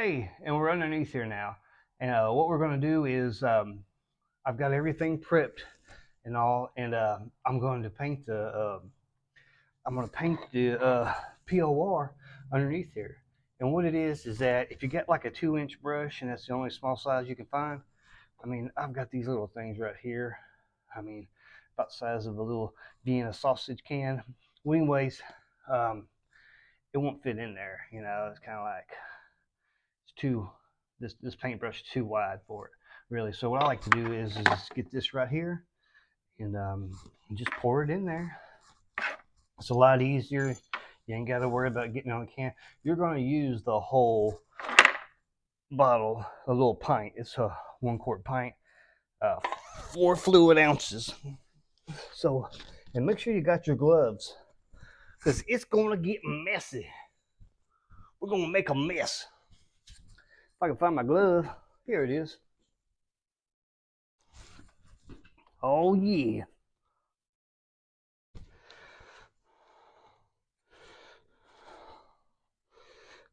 Hey, and we're underneath here now. And what we're going to do is I've got everything prepped and all, and I'm going to paint the POR underneath here. And what it is that if you get like a 2-inch brush and that's the only small size you can find, I mean, I've got these little things right here. I mean, about the size of a little Vienna sausage can. Well, anyways, um, it won't fit in there. You know, it's kind of like it's too this paintbrush is too wide for it, really. So what I like to do is just get this right here and just pour it in there. It's a lot easier. You ain't got to worry about getting on the can. You're going to use the whole bottle, a little pint. It's a 1 quart pint, 4 fluid ounces. So, and make sure you got your gloves because it's going to get messy. We're going to make a mess. If I can find my glove, here it is. Oh, yeah.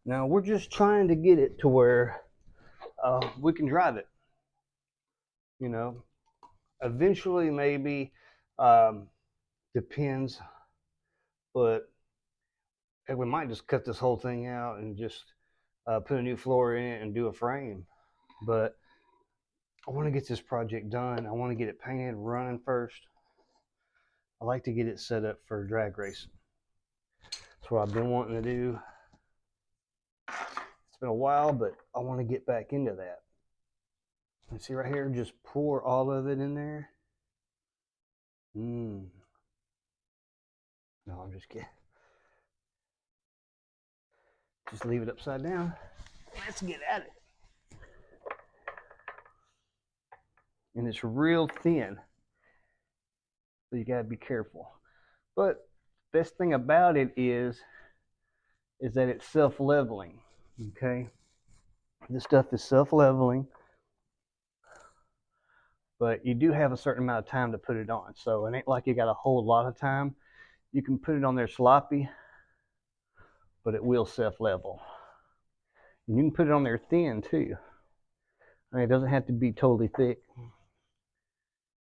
Now, we're just trying to get it to where we can drive it. You know, eventually, maybe, um, depends, but we might just cut this whole thing out and just put a new floor in it and do a frame. But I want to get this project done. I want to get it painted, running first. I like to get it set up for drag racing. That's what I've been wanting to do. It's been a while, but I want to get back into that. You see right here, just pour all of it in there. No, I'm just kidding. Just leave it upside down. Let's get at it. And it's real thin, so you gotta be careful. But best thing about it is that it's self-leveling. Okay, this stuff is self-leveling, but you do have a certain amount of time to put it on. So it ain't like you got a whole lot of time. You can put it on there sloppy, but it will self-level. And you can put it on there thin too. I mean, it doesn't have to be totally thick.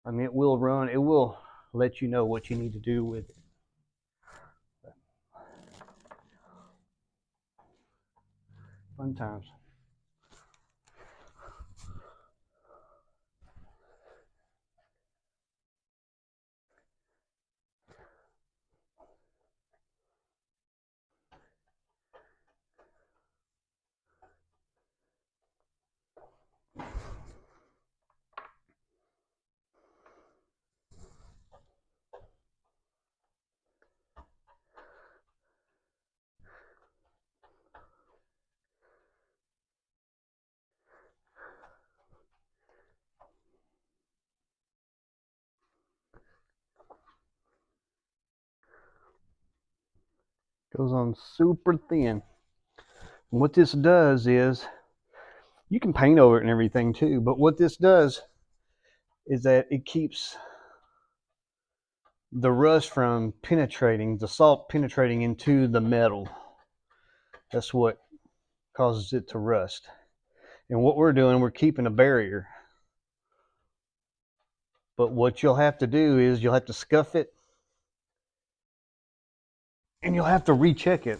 I mean, it will run. It will let you know what you need to do with it. Fun times. Goes on super thin. And what this does is, you can paint over it and everything too, but what this does is that it keeps the rust from penetrating, the salt penetrating into the metal. That's what causes it to rust. And what we're doing, we're keeping a barrier. But what you'll have to do is you'll have to scuff it and you'll have to recheck it.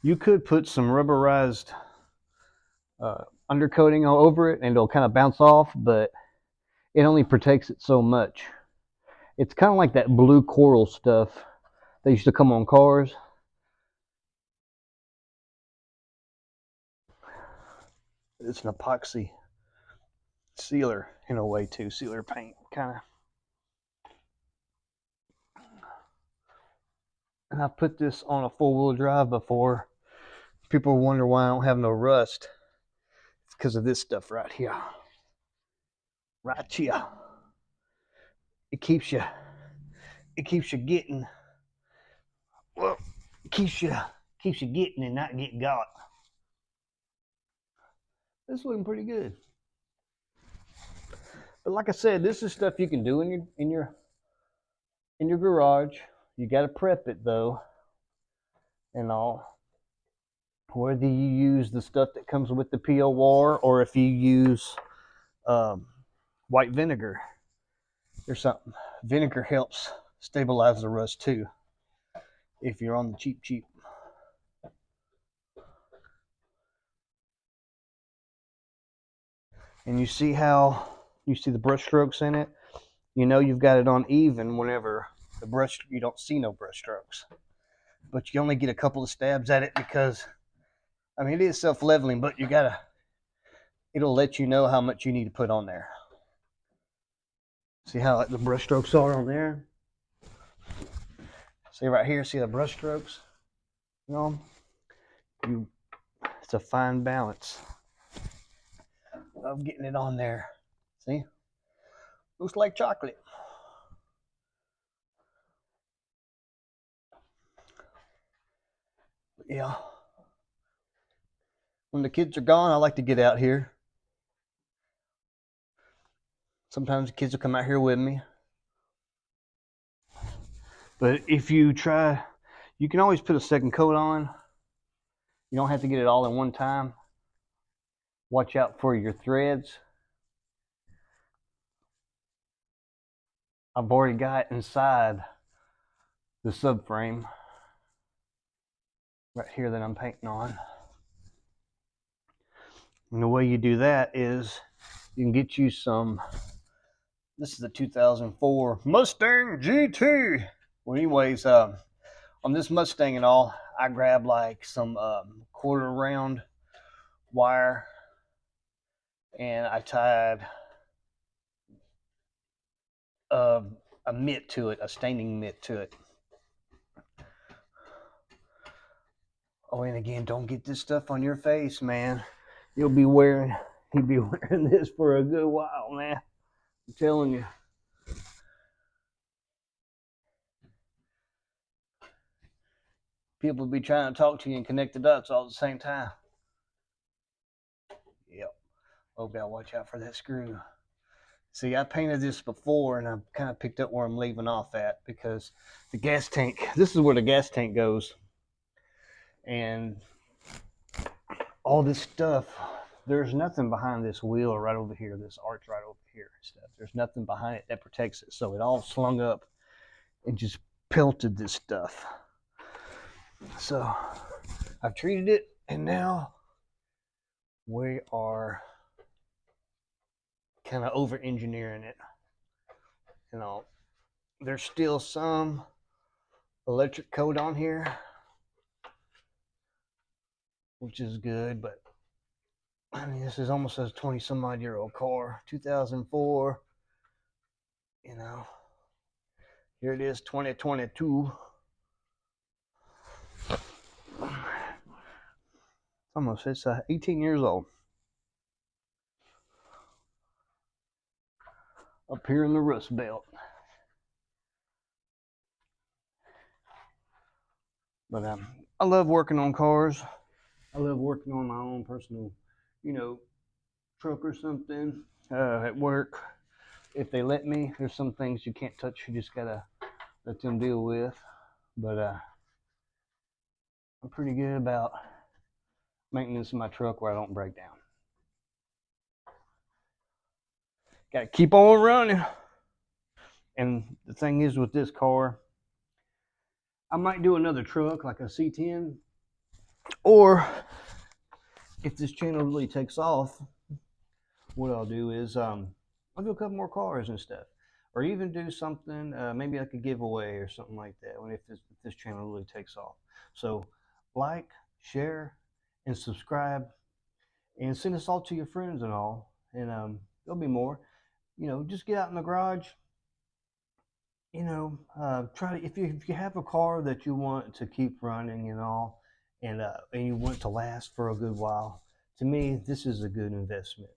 You could put some rubberized undercoating all over it and it'll kind of bounce off, but it only protects it so much. It's kind of like that blue coral stuff that used to come on cars. It's an epoxy sealer in a way too, sealer paint kind of. And I've put this on a 4-wheel drive before. People wonder why I don't have no rust. It's because of this stuff right here. Right here. It keeps you getting, well, it keeps you getting and not get got. This is looking pretty good. But like I said, this is stuff you can do in your garage. You got to prep it though, and all. whether you use the stuff that comes with the POR or if you use um, white vinegar or something. Vinegar helps stabilize the rust too if you're on the cheap. And you see how you see the brush strokes in it? You know you've got it on even whenever the brush, you don't see no brush strokes. But you only get a couple of stabs at it because, I mean, it is self-leveling, but it'll let you know how much you need to put on there. See how the brush strokes are on there? See right here, see the brush strokes? You know, it's a fine balance of getting it on there. See? Looks like chocolate. Yeah. When the kids are gone, I like to get out here. Sometimes the kids will come out here with me. But if you try, you can always put a second coat on. You don't have to get it all in one time. Watch out for your threads. I've already got inside the subframe right here that I'm painting on. And the way you do that is you can get you some, this is a 2004 Mustang GT. Well, anyways, on this Mustang and all, I grabbed like some quarter round wire and I tied a mitt to it, a staining mitt to it. Oh, and again, don't get this stuff on your face, man. You'll be wearing this for a good while, man. I'm telling you. People be trying to talk to you and connect the dots all at the same time. Yep. Oh, gotta watch out for that screw. See, I painted this before and I kind of picked up where I'm leaving off at because the gas tank, this is where the gas tank goes. And all this stuff, there's nothing behind this wheel right over here, this arch right over here and stuff. There's nothing behind it that protects it. So it all slung up and just pelted this stuff. So I've treated it and now we are kind of over engineering it. You know, there's still some electric coat on here, which is good, but I mean, this is almost a 20 some odd year old car, 2004, you know, here it is, 2022. It's 18 years old. Up here in the Rust Belt. But I love working on cars. I love working on my own personal, truck or something at work. If they let me, there's some things you can't touch. You just gotta let them deal with. But I'm pretty good about maintenance of my truck where I don't break down. Gotta keep on running. And the thing is with this car, I might do another truck like a C10, or if this channel really takes off, what I'll do is I'll do a couple more cars and stuff, or even do something maybe like a giveaway or something like that when if this channel really takes off. So like, share, and subscribe, and send us all to your friends and all, and there'll be more. Just get out in the garage. Try to, if you have a car that you want to keep running and all, and you want it to last for a good while. To me, this is a good investment.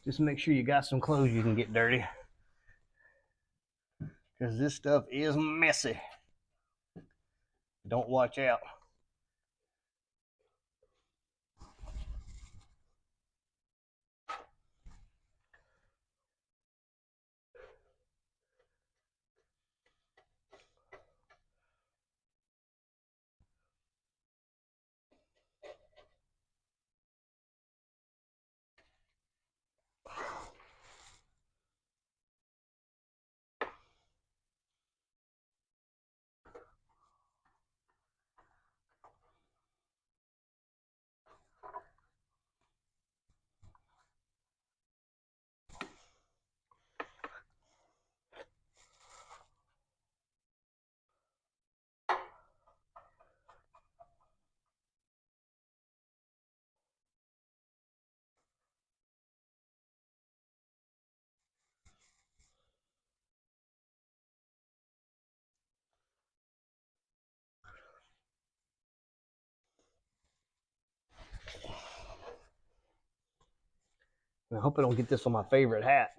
Just make sure you got some clothes you can get dirty, because this stuff is messy. Don't watch out. And I hope I don't get this on my favorite hat.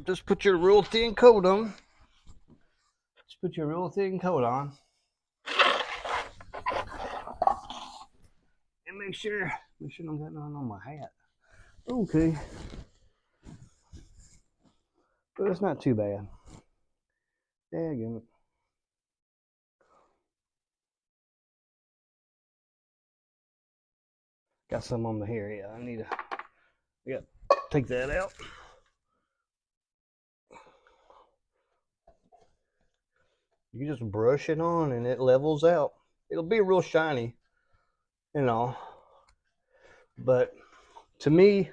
Just put your real thin coat on. Just put your real thin coat on. And make sure I don't got nothing on my hat. Okay. But it's not too bad. Daggum it. Got some on the hair. Yeah, I got to take that out. You just brush it on and it levels out. It'll be real shiny, you know. But to me,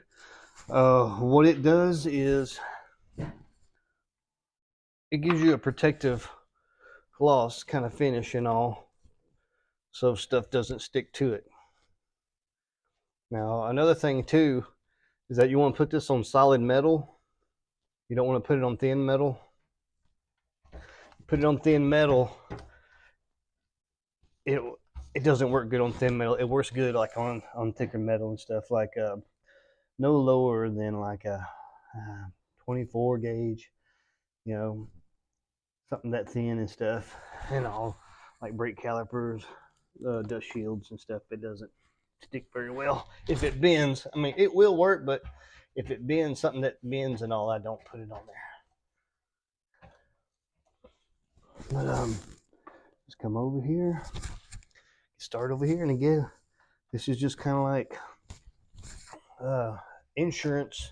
what it does is it gives you a protective gloss kind of finish and all, so stuff doesn't stick to it. Now, another thing too is that you want to put this on solid metal. You don't want to put it on thin metal. Put it on thin metal, it doesn't work good on thin metal. It works good like on thicker metal and stuff, like no lower than like a 24 gauge, you know, something that thin and stuff, and all, like brake calipers, dust shields and stuff. It doesn't stick very well. If it bends, I mean, it will work, but if it bends, something that bends and all, I don't put it on there. But just come over here, start over here, and again, this is just kind of like insurance,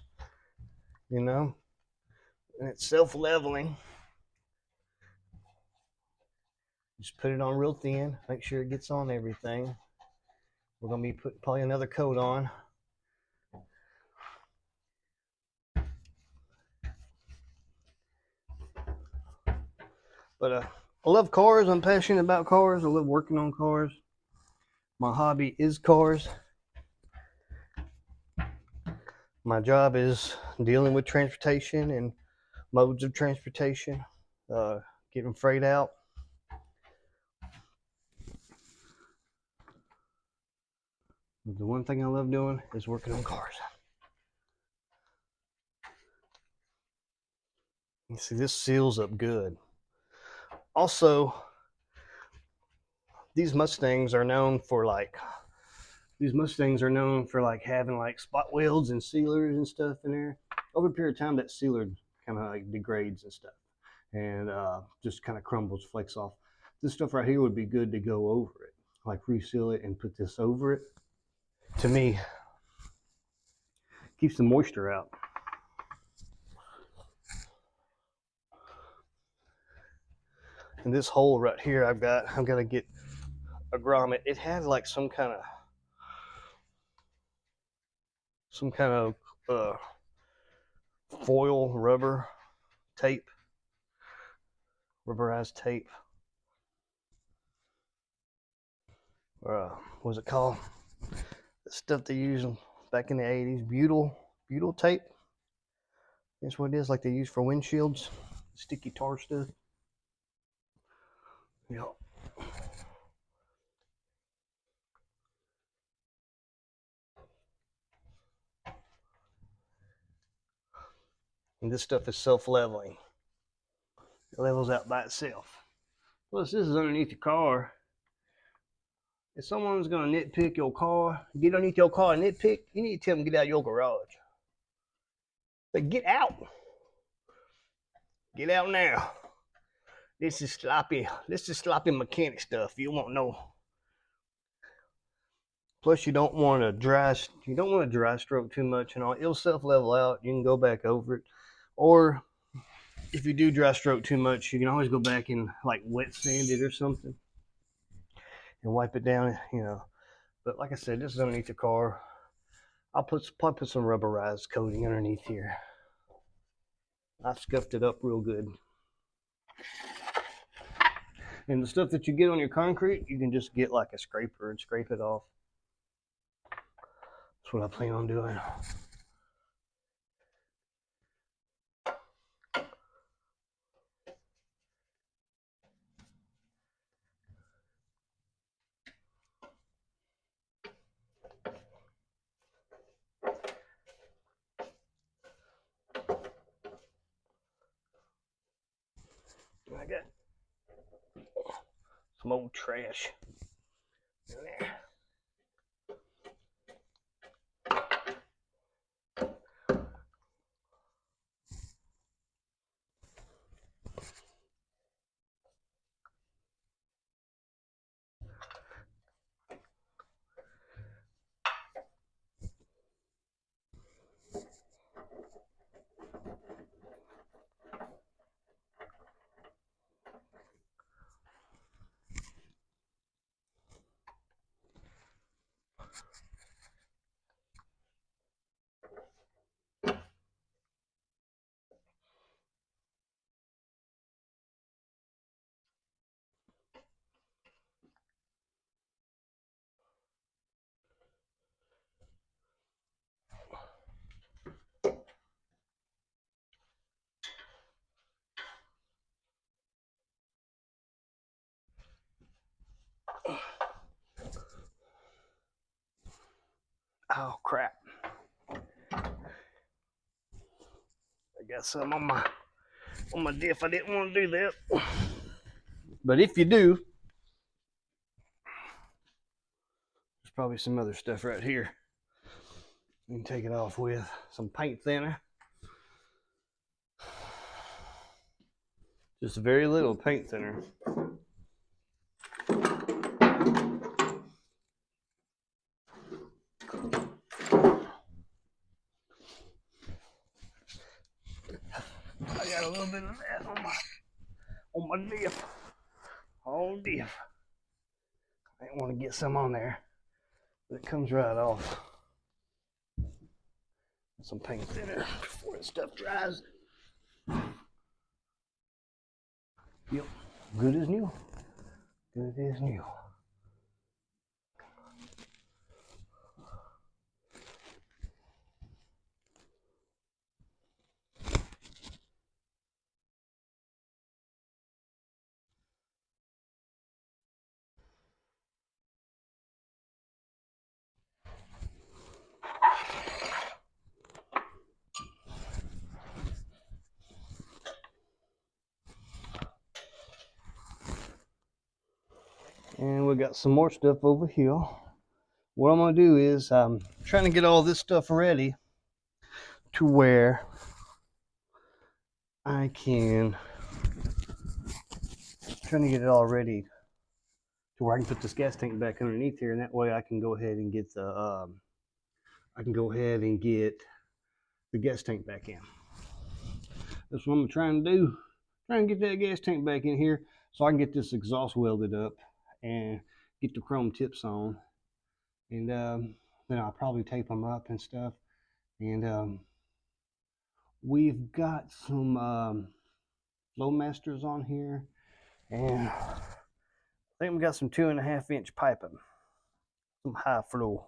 you know, and it's self-leveling. Just put it on real thin, make sure it gets on everything. We're going to be putting probably another coat on. But I love cars. I'm passionate about cars. I love working on cars. My hobby is cars. My job is dealing with transportation and modes of transportation, getting freight out. The one thing I love doing is working on cars. You see, this seals up good. Also, these Mustangs are known for like having like spot welds and sealers and stuff in there. Over a period of time, that sealer kind of like degrades and stuff, and just kind of crumbles, flakes off. This stuff right here would be good to go over it, like reseal it and put this over it. To me, keeps the moisture out. And this hole right here, I'm gonna get a grommet. It had like some kind of foil rubber tape, rubberized tape. What was it called? The stuff they used back in the 80s, butyl tape. That's what it is, like they use for windshields, sticky tar stuff. Yeah. And this stuff is self-leveling. It levels out by itself. Plus, this is underneath your car. If someone's gonna nitpick your car, get underneath your car and nitpick, you need to tell them to get out of your garage. Like, get out. Get out now. This is sloppy mechanic stuff. You won't know. Plus, you don't want to dry stroke too much and all. It'll self-level out. You can go back over it, or if you do dry stroke too much, you can always go back and like wet sand it or something and wipe it down. But like I said, this is underneath the car. I'll probably put some rubberized coating underneath here. I've scuffed it up real good. And the stuff that you get on your concrete, you can just get like a scraper and scrape it off. That's what I plan on doing. I got some old trash in there. Oh crap. I got some on my diff. I didn't want to do that. But if you do, there's probably some other stuff right here. You can take it off with some paint thinner. Just very little paint thinner. I got a little bit of that on my diff. On diff. I didn't want to get some on there, but it comes right off. Some paint thinner before the stuff dries. Yep, good as new. Good as new. And we got some more stuff over here. What I'm gonna do is I'm trying to get all this stuff ready to where I can, trying to get it all ready to where I can put this gas tank back underneath here, and that way I can go ahead and get the gas tank back in. That's what I'm trying to do. Trying to get that gas tank back in here so I can get this exhaust welded up and get the chrome tips on, and then I'll probably tape them up and stuff. And we've got some Flowmasters on here, and I think we got some 2.5-inch piping, some high flow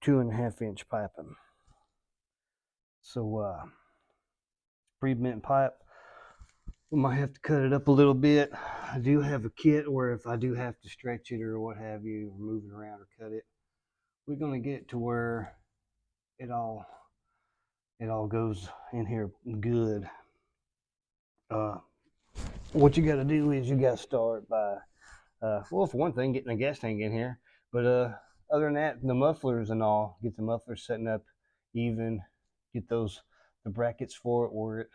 2.5-inch piping. So pre-bent pipe. We might have to cut it up a little bit. I do have a kit where if I do have to stretch it or what have you, or move it around or cut it, we're gonna get to where it all goes in here good. What you got to do is you got to start by well, for one thing, getting a gas tank in here, but other than that, the mufflers and all, get the mufflers setting up even, get the brackets for it where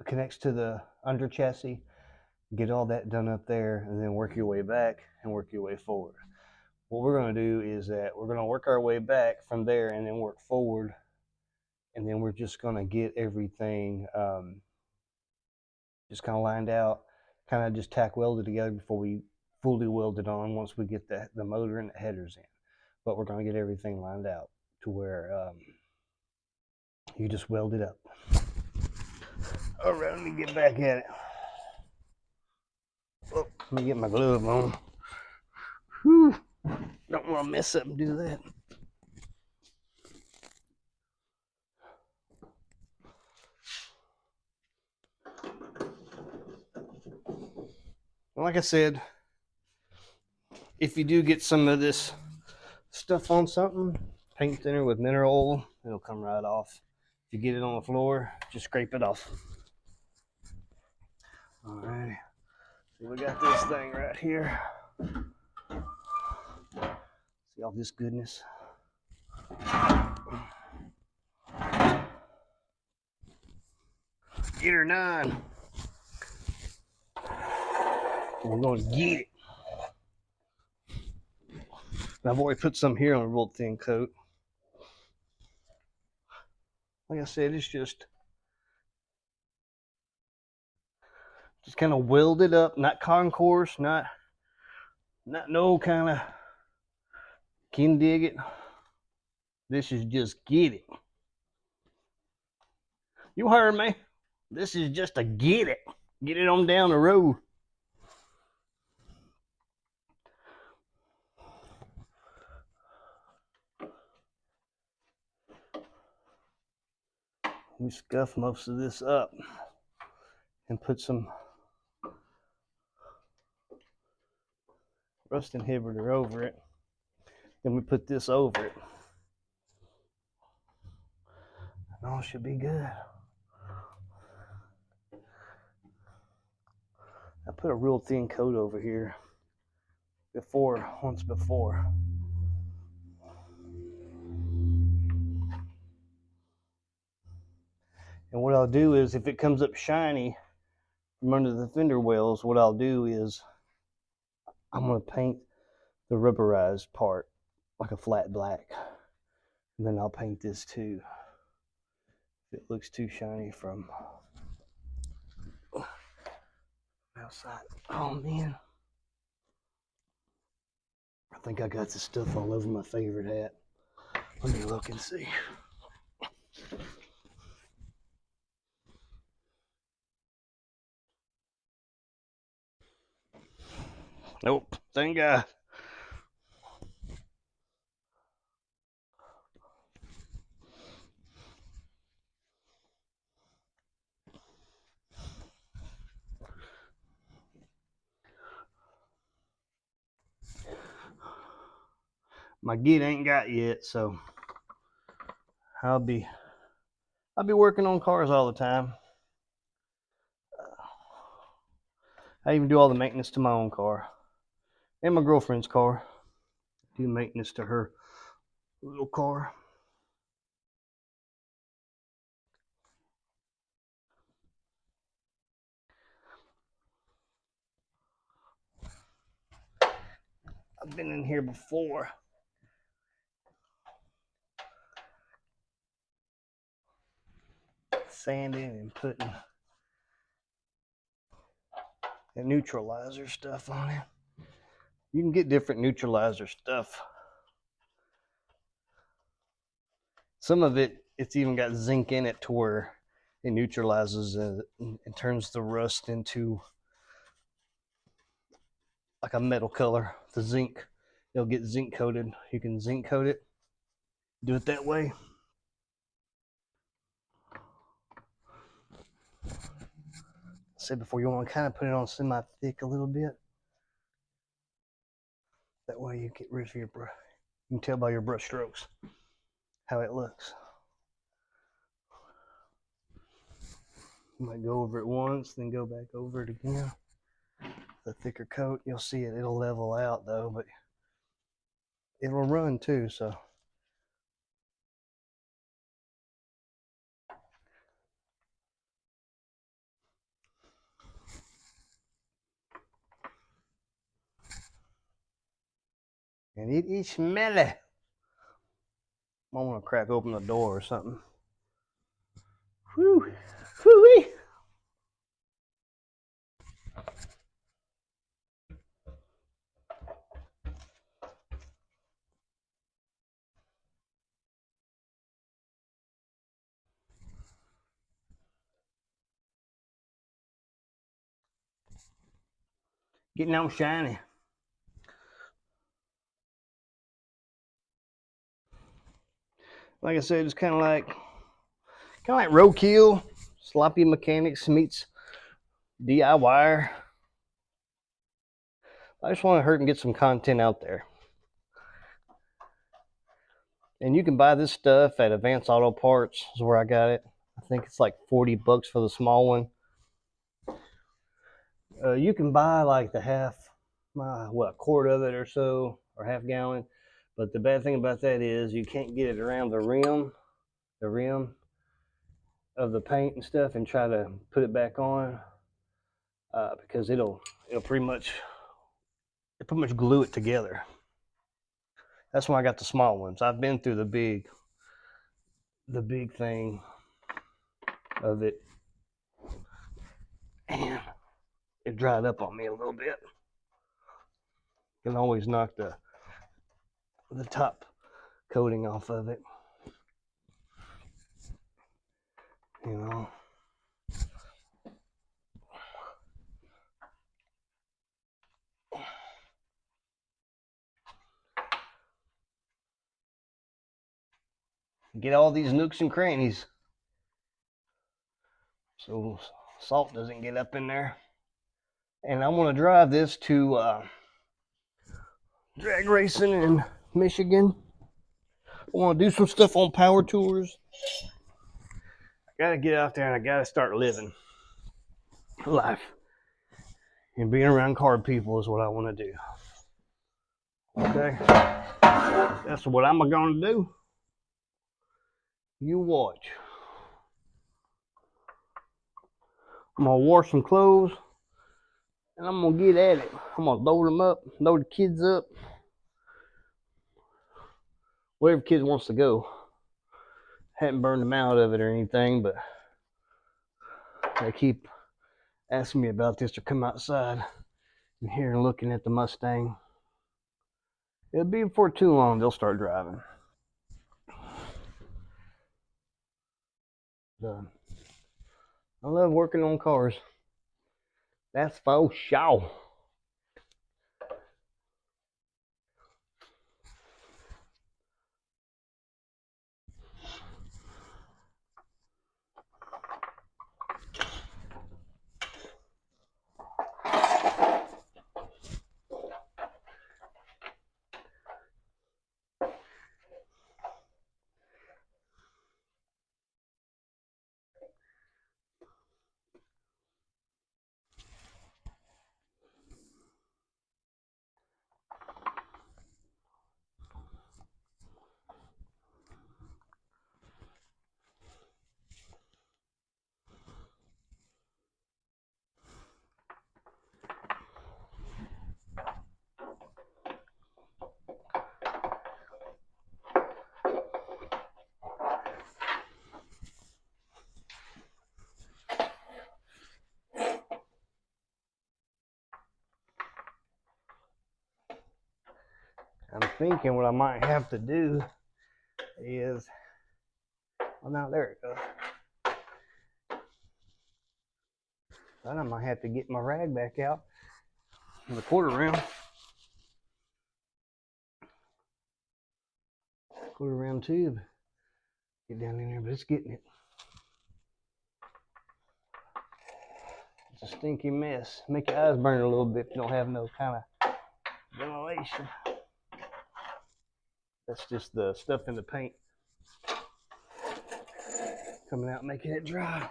it connects to the under chassis, get all that done up there, and then work your way back and work your way forward. What we're going to do is that we're going to work our way back from there and then work forward, and then we're just going to get everything just kind of lined out, kind of just tack welded together before we fully weld it on once we get the motor and the headers in. But we're going to get everything lined out to where you just weld it up. All right, let me get back at it. Oh, let me get my glove on. Whew. Don't want to mess up and do that. Like I said, if you do get some of this stuff on something, paint thinner with mineral oil, it'll come right off. If you get it on the floor, just scrape it off. All right, so we got this thing right here. See all this goodness? Get her 9. We're going to get it. I've already put some here on a real thin coat. Like I said, it's just kind of welded up, not concourse, not no kind of can dig it. This is just get it. You heard me. This is just a get it. Get it on down the road. We scuff most of this up and put some rust inhibitor over it. Then we put this over it. And all should be good. I put a real thin coat over here once before. And what I'll do is, if it comes up shiny from under the fender wells, what I'll do is I'm going to paint the rubberized part like a flat black. And then I'll paint this too. If it looks too shiny from outside. Oh man. I think I got this stuff all over my favorite hat. Let me look and see. Nope, thank God. My git ain't got yet, so I'll be working on cars all the time. I even do all the maintenance to my own car and my girlfriend's car. Do maintenance to her little car. I've been in here before. Sanding and putting the neutralizer stuff on it. You can get different neutralizer stuff. Some of it, it's even got zinc in it to where it neutralizes it and turns the rust into like a metal color. The zinc, it'll get zinc coated. You can zinc coat it. Do it that way. Said before, you want to kind of put it on semi-thick a little bit. That way you get rid of your brush. You can tell by your brush strokes how it looks. You might go over it once, then go back over it again. The thicker coat, you'll see it. It'll level out though, but it'll run too. So and it is smelly. I want to crack open the door or something. Whew. Whew-wee. Getting all shiny. Like I said, it's kind of like roadkill. Sloppy mechanics meets DIY. I just want to hurt and get some content out there. And you can buy this stuff at Advanced Auto Parts, is where I got it. I think it's like $40 for the small one. You can buy like the a quart of it or so, or half gallon. But the bad thing about that is you can't get it around the rim of the paint and stuff, and try to put it back on because it'll pretty much glue it together. That's why I got the small ones. I've been through the big thing of it, and it dried up on me a little bit. Can always knock the top coating off of it, you know. Get all these nooks and crannies so salt doesn't get up in there. And I want to drive this to drag racing in Michigan. I want to do some stuff on power tours. I got to get out there and I got to start living life. And being around car people is what I want to do. Okay? That's what I'm going to do. You watch. I'm going to wash some clothes and I'm going to get at it. I'm going to load them up, load the kids up. Wherever kids wants to go. Haven't burned them out of it or anything, but they keep asking me about this to come outside and here and looking at the Mustang. It'll be before too long they'll start driving. I love working on cars. That's for sure. thinking what I might have to do is, well, now there it goes. Then I might have to get my rag back out from the quarter round. Quarter round tube. Get down in there, but it's getting it. It's a stinky mess. Make your eyes burn a little bit if you don't have no kind of ventilation. That's just the stuff in the paint coming out, making it dry.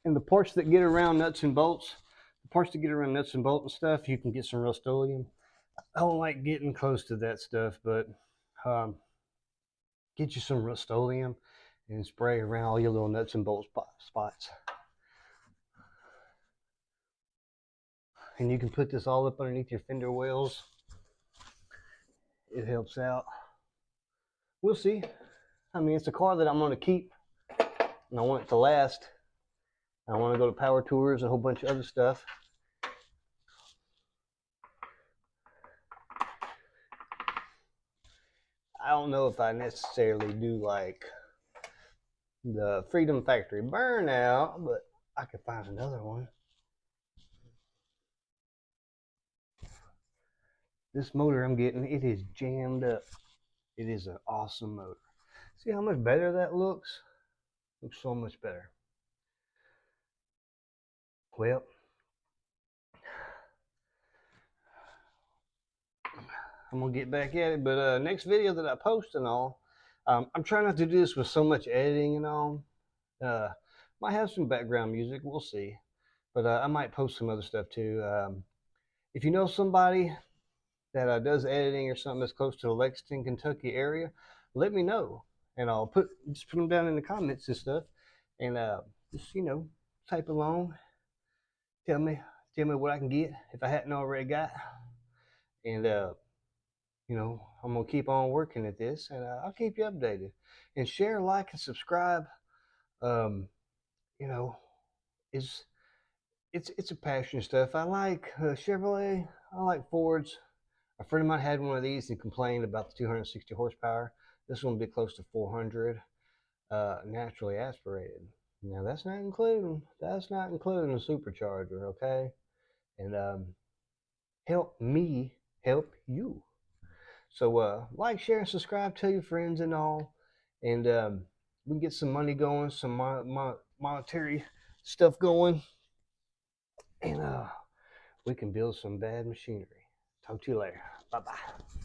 And the parts that get around nuts and bolts, and stuff, you can get some Rust-Oleum. I don't like getting close to that stuff, but get you some Rust-Oleum and spray around all your little nuts and bolt spots. And you can put this all up underneath your fender wells. It helps out. We'll see. I mean, it's a car that I'm going to keep, and I want it to last. I want to go to power tours and a whole bunch of other stuff. I don't know if I necessarily do like the Freedom Factory burnout, but I could find another one. This motor I'm getting, it is jammed up. It is an awesome motor. See how much better that looks? Looks so much better. Well, I'm gonna get back at it, but next video that I post and all, I'm trying not to do this with so much editing and all. Might have some background music, we'll see. But I might post some other stuff too. If you know somebody that does editing or something that's close to the Lexington, Kentucky area, let me know, and I'll just put them down in the comments and stuff, and just type along, tell me what I can get if I hadn't already got, and I'm gonna keep on working at this, and I'll keep you updated. And share, like, and subscribe. You know, it's a passion stuff. I like Chevrolet. I like Fords. A friend of mine had one of these and complained about the 260 horsepower. This one will be close to 400, naturally aspirated. Now that's not including a supercharger, okay? And help me help you. So like, share, and subscribe. Tell your friends and all, and we can get some money going, some monetary stuff going, and we can build some bad machinery. Talk to you later. Bye bye.